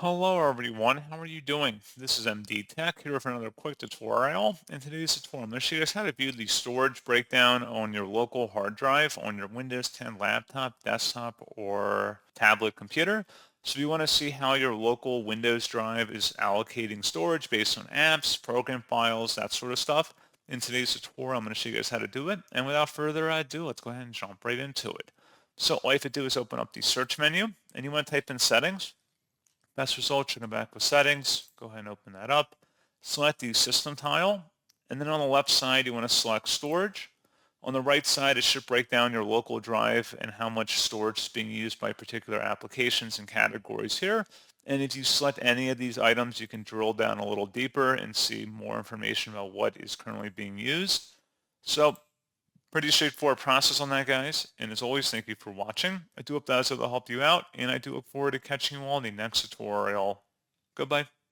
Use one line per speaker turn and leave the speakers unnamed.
Hello everyone, how are you doing? This is MD Tech here for another quick tutorial. In today's tutorial, I'm going to show you guys how to view the storage breakdown on your local hard drive on your Windows 10 laptop, desktop, or tablet computer. So if you want to see how your local Windows drive is allocating storage based on apps, program files, that sort of stuff, in today's tutorial, I'm going to show you guys how to do it. And without further ado, let's go ahead and jump right into it. So all you have to do is open up the search menu, and you want to type in settings. Best results, you go back with settings, go ahead and open that up. Select the system tile, and then on the left side, you want to select storage. On the right side, it should break down your local drive and how much storage is being used by particular applications and categories here. And if you select any of these items, you can drill down a little deeper and see more information about what is currently being used. So pretty straightforward process on that, guys. And as always, thank you for watching. I do hope that was able to help you out, and I do look forward to catching you all in the next tutorial. Goodbye.